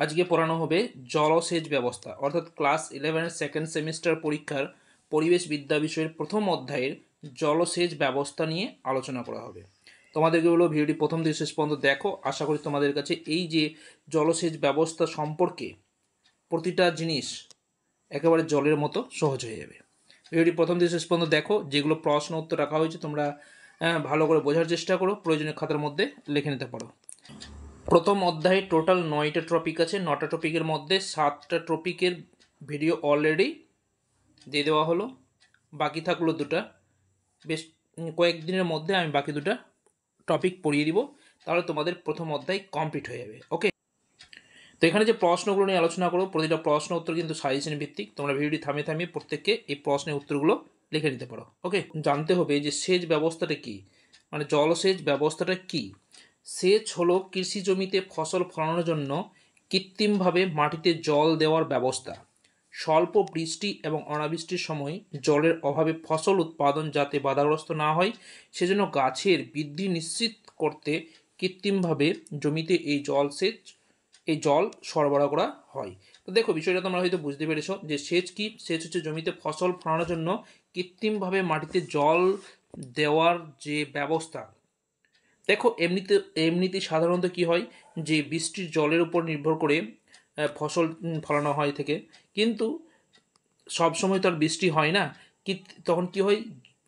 আজকে পড়ানো হবে জলসেচ ব্যবস্থা অর্থাৎ ক্লাস 11 সেকেন্ড সেমিস্টার পরীক্ষার পরিবেশ বিদ্যা বিষয়ের প্রথম অধ্যায়ের জলসেচ ব্যবস্থা নিয়ে আলোচনা করা হবে। তোমাদেরকে বলো ভিডিওটি প্রথম থেকে শেষ পর্যন্ত দেখো। আশা করি তোমাদের কাছে এই যে জলসেচ ব্যবস্থা সম্পর্কে প্রতিটা জিনিস একেবারে জলের মতো সহজ হয়ে যাবে। ভিডিওটি প্রথম থেকে শেষ পর্যন্ত দেখো, যেগুলো প্রশ্ন উত্তর রাখা হয়েছে তোমরা ভালো করে বোঝার চেষ্টা করো, প্রয়োজনীয় খাতার মধ্যে লিখে নিতে পারো। প্রথম অধ্যায়ে টোটাল 9টা টপিক আছে। 9টা টপিকের মধ্যে 7টা টপিকের ভিডিও অলরেডি দিয়ে দেওয়া হলো, বাকি থাকলো 2টা। বেশ কয়েকদিনের মধ্যে আমি বাকি 2টা টপিক পড়িয়ে দিব, তাহলে তোমাদের প্রথম অধ্যায় কমপ্লিট হয়ে যাবে। ওকে, তো এখানে যে প্রশ্নগুলো নিয়ে আলোচনা করো, প্রতিটা প্রশ্ন উত্তর কিন্তু সাজেশন ভিত্তিক। তোমরা ভিডিওটি থামিয়ে থামিয়ে প্রত্যেককে এই প্রশ্নের উত্তরগুলো লিখে নিতে পারো। ওকে, জানতে হবে যে সেচ ব্যবস্থাটা কি, মানে জলসেচ ব্যবস্থাটা কি। সেচ হলো কৃষি জমিতে ফসল ফলানোর জন্য কৃত্রিমভাবে মাটিতে জল দেওয়ার ব্যবস্থা। স্বল্প বৃষ্টি এবং অনাবৃষ্টির সময় জলের অভাবে ফসল উৎপাদন যাতে বাধাগ্রস্ত না হয় সেজন্য গাছের বৃদ্ধি নিশ্চিত করতে কৃত্রিমভাবে জমিতে এই জল সরবরাহ করা হয়। তো দেখো, বিষয়টা তোমরা হয়তো বুঝতে পেরেছো যে সেচ কি। সেচ হচ্ছে জমিতে ফসল ফলানোর জন্য কৃত্রিমভাবে মাটিতে জল দেওয়ার যে ব্যবস্থা। দেখো, এমনিতে সাধারণত কি হয় যে বৃষ্টির জলের উপর নির্ভর করে ফসল ফলানো হয় থেকে, কিন্তু সব সময় তো আর বৃষ্টি হয় না। তখন কি হয়,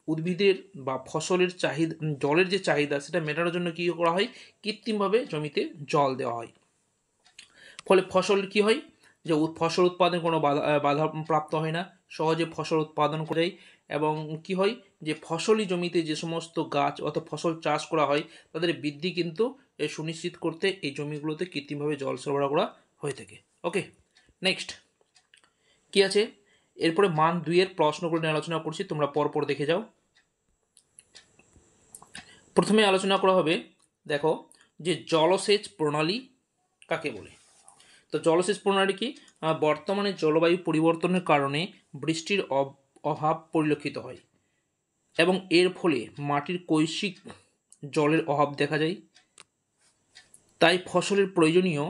উদ্ভিদের বা ফসলের চাহিদা, জলের যে চাহিদা সেটা মেটানোর জন্য কী করা হয়, কৃত্রিমভাবে জমিতে জল দেওয়া হয়। ফলে ফসল কি হয় যে ফসল উৎপাদনে কোনো বাধা প্রাপ্ত হয় না, সহজে ফসল উৎপাদন করে। এবং কি হয় যে ফসলি জমিতে যে সমস্ত গাছ অথবা ফসল চাষ করা হয় তাদের বৃদ্ধি কিন্তু সুনিশ্চিত করতে এই জমিগুলোতে কৃত্রিমভাবে জল সরবরাহ করা হয়ে থাকে। ওকে, নেক্সট কি আছে, এরপরে মান 2-এর প্রশ্নগুলো নিয়ে আলোচনা করছি, তোমরা পরপর দেখে যাও। প্রথমে আলোচনা করা হবে, দেখো যে জলসেচ প্রণালী কাকে বলে। তো জলসেচ প্রণালী কি, বর্তমানে জলবায়ু পরিবর্তনের কারণে বৃষ্টির অভাব পরিলক্ষিত হয় এবং এর ফলে মাটির কৈশিক জলের অভাব দেখা যায়। তাই ফসলের প্রয়োজনীয়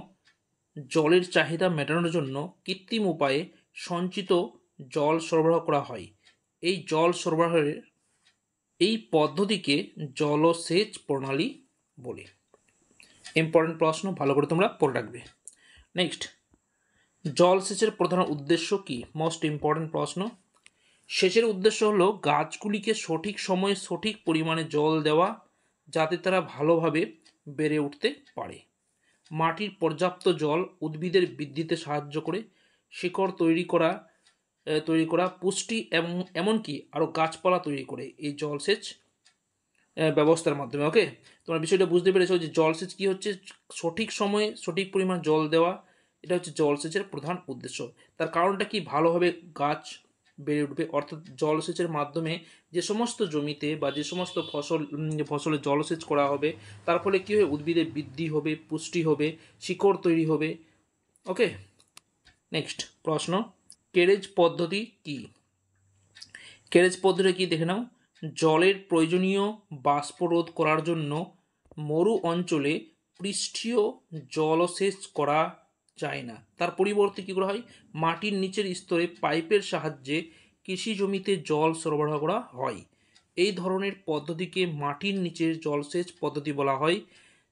জলের চাহিদা মেটানোর জন্য কৃত্রিম উপায়ে সঞ্চিত জল সরবরাহ করা হয়। এই জল সরবরাহের এই পদ্ধতিকে জলসেচ প্রণালী বলে। ইম্পর্টেন্ট প্রশ্ন, ভালো করে তোমরা পড়ে রাখবে। নেক্সট, জলসেচের প্রধান উদ্দেশ্য কি, মোস্ট ইম্পর্টেন্ট প্রশ্ন। সেচের উদ্দেশ্য হলো গাছগুলিকে সঠিক সময়ে সঠিক পরিমাণে জল দেওয়া যাতে তারা ভালোভাবে বেড়ে উঠতে পারে। মাটির পর্যাপ্ত জল উদ্ভিদের বৃদ্ধিতে সাহায্য করে, শিকড় তৈরি করা পুষ্টি এবং এমনকি আরও গাছপালা তৈরি করে এই জলসেচ ব্যবস্থার মাধ্যমে। ওকে, তোমরা বিষয়টা বুঝতে পেরেছো যে জলসেচ কি হচ্ছে, সঠিক সময়ে সঠিক পরিমাণ জল দেওয়া, এটা হচ্ছে জলসেচের প্রধান উদ্দেশ্য। তার কারণটা কি, ভালোভাবে গাছ বেড়ে উঠবে। অর্থাৎ জলসেচের মাধ্যমে যে সমস্ত জমিতে বা যে সমস্ত ফসলে জলসেচ করা হবে তার ফলে কী হবে, উদ্ভিদের বৃদ্ধি হবে, পুষ্টি হবে, শিকড় তৈরি হবে। ওকে, নেক্সট প্রশ্ন, কেরেজ পদ্ধতি কি। কেরেজ পদ্ধতি কি দেখে নাও। জলের প্রয়োজনীয় বাষ্প রোধ করার জন্য মরু অঞ্চলে পৃষ্ঠীয় জলসেচ করা যায় না, তার পরিবর্তে কী করা হয়, মাটির নিচের স্তরে পাইপের সাহায্যে কৃষি জমিতে জল সরবরাহ করা হয়। এই ধরনের পদ্ধতিকে মাটির নিচের জলসেচ পদ্ধতি বলা হয়,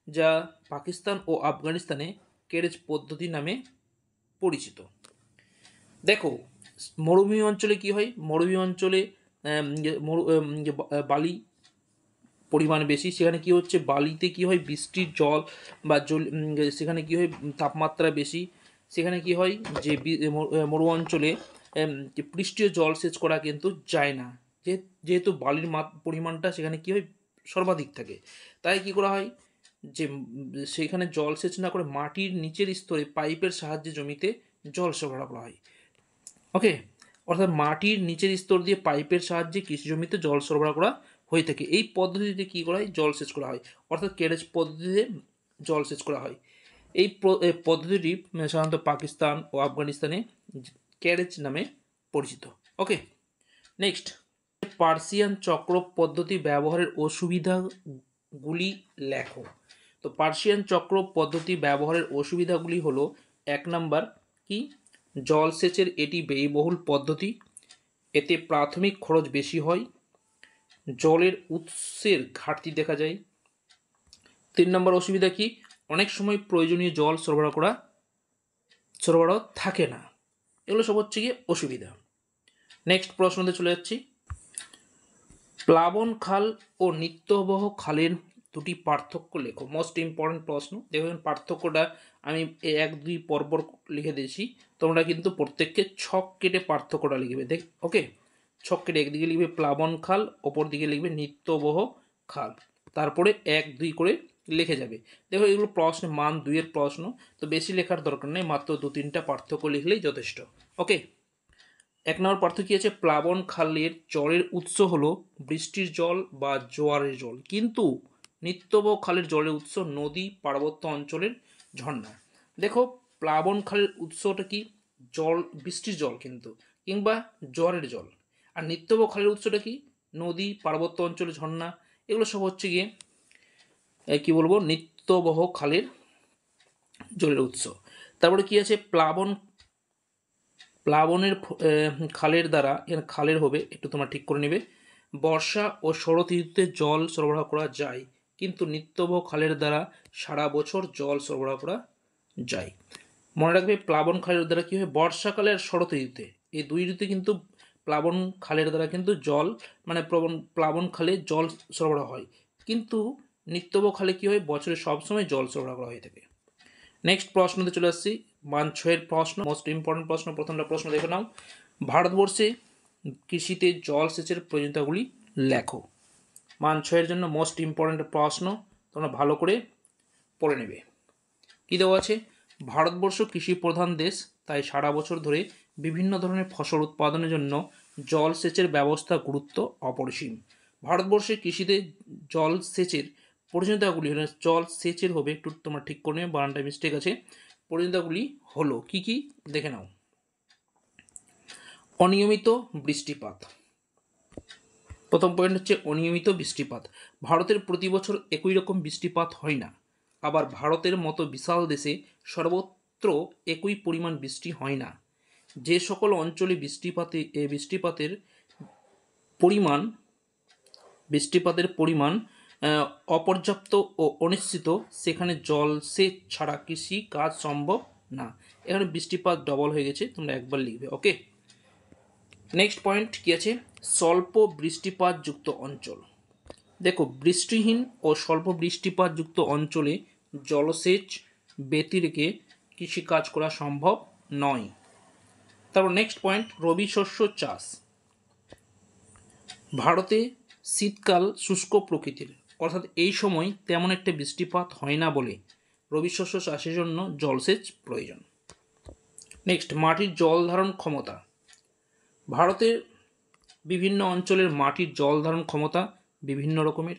যা পাকিস্তান ও আফগানিস্তানে কেরেজ পদ্ধতি নামে পরিচিত। দেখো, মরুভূমি অঞ্চলে কি হয়, মরুভূমি অঞ্চলে বালি পরিমাণ বেশি, সেখানে কি হচ্ছে, বালিতে কি হয়, বৃষ্টির জল বা সেখানে কি হয়, তাপমাত্রা বেশি, সেখানে কি হয় যে মরু অঞ্চলে পৃষ্ঠীয় জলসেচ করা কিন্তু যায় না, যেহেতু বালির পরিমাণটা সেখানে কি হয়, সর্বাধিক থাকে। তাই কি করা হয় যে সেখানে জলসেচ না করে মাটির নিচের স্তরে পাইপের সাহায্যে জমিতে জল সরবরাহ করা হয়। ওকে, অর্থাৎ মাটির নিচের স্তর দিয়ে পাইপের সাহায্যে কৃষি জমিতে জল সরবরাহ করা হয়ে থাকে। এই পদ্ধতিতে কী করা হয়, জলসেচ করা হয়, অর্থাৎ কেরেজ পদ্ধতিতে জলসেচ করা হয়। এই পদ্ধতিটি সাধারণত পাকিস্তান ও আফগানিস্তানে ক্যারেজ নামে পরিচিত। ওকে, নেক্সট, পার্সিয়ান চক্র পদ্ধতি ব্যবহারের অসুবিধাগুলি লেখো। তো পার্সিয়ান চক্র পদ্ধতি ব্যবহারের অসুবিধাগুলি হলো, 1 নাম্বার কি, জলসেচের এটি ব্যয়বহুল পদ্ধতি, এতে প্রাথমিক খরচ বেশি হয়, জলের উৎসের ঘাটতি দেখা যায়। 3 নম্বর অসুবিধা কি, অনেক সময় প্রয়োজনীয় জল সরবরাহ থাকে না। এগুলো সব হচ্ছে গিয়ে অসুবিধা। নেক্সট প্রশ্নতে চলে যাচ্ছি। প্লাবন খাল ও নিত্যবহ খালের দুটি পার্থক্য লেখো। মোস্ট ইম্পর্টেন্ট প্রশ্ন। দেখবেন পার্থক্যটা আমি 1-2 পরপর লিখে দিয়েছি, তোমরা কিন্তু প্রত্যেককে ছক কেটে পার্থক্যটা লিখবে। ওকে, ছক কেটে একদিকে লিখবে প্লাবন খাল, অপর দিকে লিখবে নিত্যবহ খাল, তারপরে 1-2 করে লিখে যাবে। দেখো এগুলো প্রশ্ন মান 2-এর প্রশ্ন, তো বেশি লেখার দরকার নেই, মাত্র 2-3টা পার্থক্য লিখলেই যথেষ্ট। ওকে, 1 নম্বর পার্থক্য কি আছে, প্লাবন খালের জলের উৎস হলো বৃষ্টির জল বা জোয়ারের জল, কিন্তু নিত্যবহ খালের জলের উৎস নদী, পার্বত্য অঞ্চলের ঝর্ণা। দেখো প্লাবন খালের উৎসটা কি, জল, বৃষ্টির জল কিন্তু, কিংবা জোয়ারের জল। আর নিত্যবহ খালের উৎসটা কি, নদী, পার্বত্য অঞ্চলের ঝর্ণা। এগুলো সব হচ্ছে গিয়ে কি বলবো, নিত্যবহ খালের জলের উৎস। তারপরে কি আছে, প্লাবনের খালের দ্বারা, এখানে খালের হবে একটু তোমরা ঠিক করে নেবে, বর্ষা ও শরৎ ঋতুতে জল সরবরাহ করা যায়, কিন্তু নিত্যবহ খালের দ্বারা সারা বছর জল সরবরাহ করা যায়। মনে রাখবে প্লাবন খালের দ্বারা কী হয়, বর্ষাকালে আর শরৎ ঋতুতে, এই 2 ঋতুতে কিন্তু প্লাবন খালের দ্বারা কিন্তু জল, মানে প্লাবন খালে জল সরবরাহ হয়, কিন্তু নিত্যবহ খালে কী হয়, বছরে সবসময় জল সরবরাহ করা হয়ে থাকে। নেক্সট প্রশ্নতে চলে আসছি, মান 6-এর প্রশ্ন, মোস্ট ইম্পর্টেন্ট প্রশ্ন। প্রথমটা প্রশ্ন দেখে নাও, ভারতবর্ষে কৃষিতে জলসেচের প্রয়োজনীয়তাগুলি লেখো। মান 6-এর জন্য মোস্ট ইম্পর্টেন্ট প্রশ্ন, তোমরা ভালো করে পড়ে নেবে। কী দেওয়া আছে, ভারতবর্ষ কৃষি প্রধান দেশ, তাই সারা বছর ধরে বিভিন্ন ধরনের ফসল উৎপাদনের জন্য জলসেচের ব্যবস্থা গুরুত্ব অপরিসীম। ভারতবর্ষে কৃষিতে জলসেচের প্রয়োজনীয়তাগুলি হলো, জলসেচের হবে, একটু তোমরা ঠিক করে নেবে, বানানটা মিস্টেক আছে। প্রয়োজনীয়তাগুলি হলো কি কি দেখে নাও। অনিয়মিত বৃষ্টিপাত, প্রথম পয়েন্ট হচ্ছে অনিয়মিত বৃষ্টিপাত। ভারতের প্রতি বছর একই রকম বৃষ্টিপাত হয় না, আবার ভারতের মতো বিশাল দেশে সর্বত্র একই পরিমাণ বৃষ্টি হয় না। যে সকল অঞ্চলে বৃষ্টিপাতের পরিমাণ অপর্যাপ্ত ও অনিশ্চিত, সেখানে জলসেচ ছাড়া কৃষি কাজ সম্ভব না। এখানে বৃষ্টিপাত ডবল হয়ে গেছে, তোমরা একবার লিখবে। ওকে, নেক্সট পয়েন্ট কি আছে, স্বল্প বৃষ্টিপাতযুক্ত অঞ্চল। দেখো বৃষ্টিহীন ও স্বল্প বৃষ্টিপাতযুক্ত অঞ্চলে জলসেচ ব্যতিরেকে কৃষিকাজ করা সম্ভব নয়। তারপর নেক্সট পয়েন্ট, রবি শস্য চাষ। ভারতে শীতকাল শুষ্ক প্রকৃতির, অর্থাৎ এই সময় তেমন একটা বৃষ্টিপাত হয় না বলে রবি শস্য চাষের জন্য জলসেচ প্রয়োজন। নেক্সট, মাটির জল ধারণ ক্ষমতা। ভারতের বিভিন্ন অঞ্চলের মাটির জল ধারণ ক্ষমতা বিভিন্ন রকমের।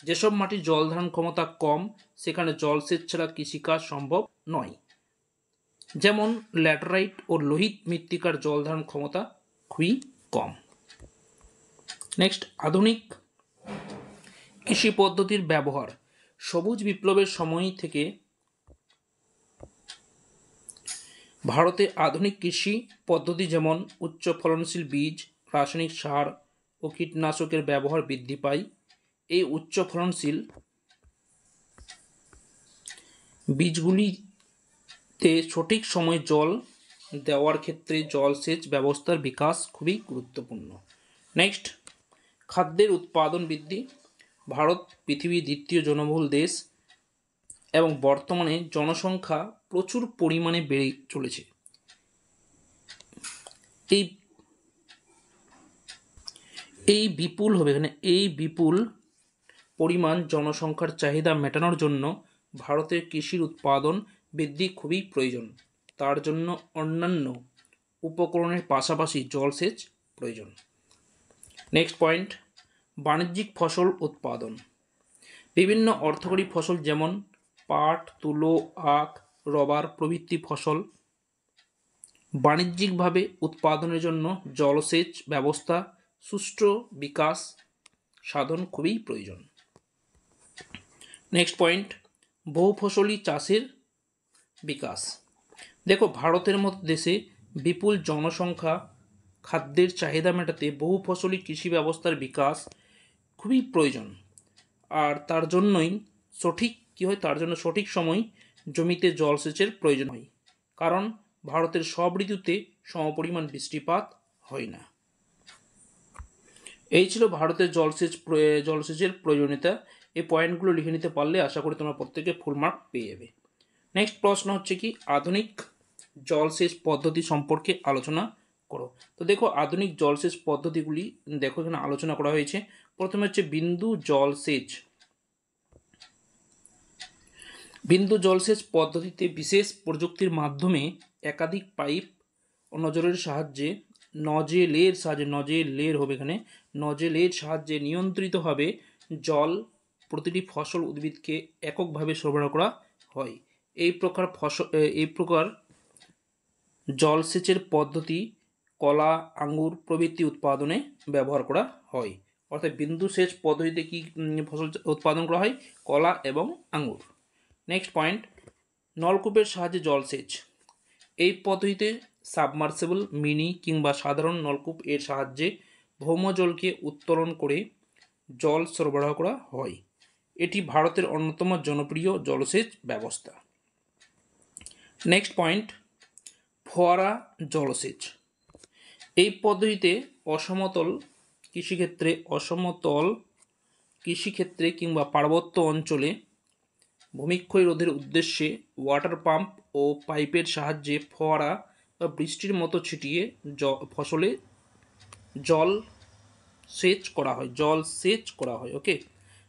যেসব মাটির জল ধারণ ক্ষমতা কম, সেখানে জলসেচ ছাড়া কৃষিকাজ সম্ভব নয়। যেমন ল্যাটেরাইট ও লোহিত মৃত্তিকার জল ধারণ ক্ষমতা খুবই কম। নেক্সট, আধুনিক কৃষি পদ্ধতির ব্যবহার। সবুজ বিপ্লবের সময় থেকে ভারতে আধুনিক কৃষি পদ্ধতি যেমন উচ্চ ফলনশীল বীজ, রাসায়নিক সার ও কীটনাশকের ব্যবহার বৃদ্ধি পায়। এই উচ্চ ফলনশীল বীজগুলিতে সঠিক সময়ে জল দেওয়ার ক্ষেত্রে জলসেচ ব্যবস্থার বিকাশ খুবই গুরুত্বপূর্ণ। নেক্সট, খাদ্যের উৎপাদন বৃদ্ধি। ভারত পৃথিবীর দ্বিতীয় জনবহুল দেশ এবং বর্তমানে জনসংখ্যা প্রচুর পরিমাণে বেড়ে চলেছে। এই বিপুল পরিমাণ জনসংখ্যার চাহিদা মেটানোর জন্য ভারতের কৃষির উৎপাদন বৃদ্ধি খুবই প্রয়োজন। তার জন্য অন্যান্য উপকরণের পাশাপাশি জলসেচ প্রয়োজন। নেক্সট পয়েন্ট, বাণিজ্যিক ফসল উৎপাদন। বিভিন্ন অর্থকরী ফসল যেমন পাট, তুলো, আখ, রবার প্রভৃতি ফসল বাণিজ্যিকভাবে উৎপাদনের জন্য জলসেচ ব্যবস্থা সুষ্ঠু বিকাশ সাধন খুবই প্রয়োজন। নেক্সট পয়েন্ট, বহুফসলি চাষের বিকাশ। দেখো, ভারতের মতো দেশে বিপুল জনসংখ্যা, খাদ্যের চাহিদা মেটাতে বহু ফসলি কৃষি ব্যবস্থার বিকাশ খুবই প্রয়োজন। আর তার জন্যই তার জন্য সঠিক সময় জমিতে জলসেচের প্রয়োজন হয়, কারণ ভারতের সব ঋতুতে সমপরিমাণ বৃষ্টিপাত হয় না। এই ছিল ভারতের জলসেচের প্রয়োজনীয়তা। এই পয়েন্টগুলো লিখে নিতে পারলে আশা করি তোমরা প্রত্যেকে ফুল মার্ক পেয়ে যাবে। নেক্সট প্রশ্ন হচ্ছে কি, আধুনিক জলসেচ পদ্ধতি সম্পর্কে আলোচনা করো। তো দেখো, আধুনিক জলসেচ পদ্ধতিগুলি দেখো এখানে আলোচনা করা হয়েছে। প্রথমে হচ্ছে বিন্দু জলসেচ। বিন্দু জলসেচ পদ্ধতিতে বিশেষ প্রযুক্তির মাধ্যমে একাধিক পাইপ ও নজরের সাহায্যে নজেলের সাহায্যে নিয়ন্ত্রিতভাবে জল প্রতিটি ফসল উদ্ভিদকে এককভাবে সরবরাহ করা হয়। এই প্রকার জলসেচের পদ্ধতি কলা, আঙ্গুর প্রভৃতি উৎপাদনে ব্যবহার করা হয়। অর্থাৎ বিন্দু সেচ পদ্ধতিতে কি ফসল উৎপাদন করা হয়? কলা এবং আঙ্গুর। নেক্সট পয়েন্ট, নলকূপের সাহায্যে জলসেচ। এই পদ্ধতিতে সাবমার্সেবল, মিনি কিংবা সাধারণ নলকূপ এর সাহায্যে ভৌমজলকে উত্তোলন করে জল সরবরাহ করা হয়। এটি ভারতের অন্যতম জনপ্রিয় জলসেচ ব্যবস্থা। নেক্সট পয়েন্ট, ফোয়ারা জলসেচ। এই পদ্ধতিতে অসমতল কৃষিক্ষেত্রে কিংবা পার্বত্য অঞ্চলে ভূমিক্ষয় রোধের উদ্দেশ্যে ওয়াটার পাম্প ও পাইপের সাহায্যে ফোয়ারা বা বৃষ্টির মতো ছিটিয়ে ফসলে জল সেচ করা হয়। ওকে,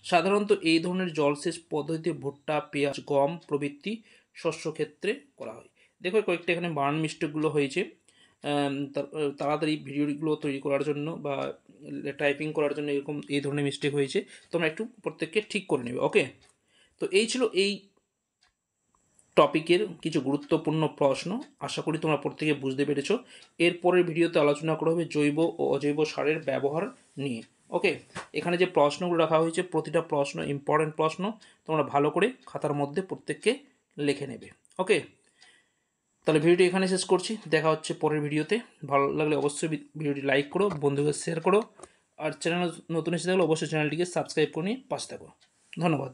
সাধারণত এই ধরনের জলসেচ পদ্ধতিতে ভুট্টা, পেঁয়াজ, গম প্রভৃতি শস্য ক্ষেত্রে করা হয়। দেখো, কয়েকটা এখানে বানান মিস্টেকগুলো হয়েছে। তাড়াতাড়ি ভিডিওগুলো তৈরি করার জন্য বা টাইপিং করার জন্য এই ধরনের মিস্টেক হয়েছে, তোমরা একটু প্রত্যেককে ঠিক করে নেবে। ওকে, তো এই ছিল এই টপিকের কিছু গুরুত্বপূর্ণ প্রশ্ন। আশা করি তোমরা প্রত্যেকে বুঝতে পেরেছো। এরপরের ভিডিওতে আলোচনা করা হবে জৈব ও অজৈব সারের ব্যবহার নিয়ে। ওকে, এখানে যে প্রশ্নগুলো রাখা হয়েছে প্রতিটা প্রশ্ন ইম্পর্টেন্ট প্রশ্ন, তোমরা ভালো করে খাতার মধ্যে প্রত্যেককে লিখে নেবে। ওকে, তাহলে ভিডিওটি এখানে শেষ করছি, দেখা হচ্ছে পরের ভিডিওতে। ভালো লাগলে অবশ্যই ভিডিওটি লাইক করো, বন্ধুদের শেয়ার করো, আর চ্যানেল নতুন এসে থাকলে অবশ্যই চ্যানেলটিকে সাবস্ক্রাইব করে নিয়ে পাশে থাকো। ধন্যবাদ।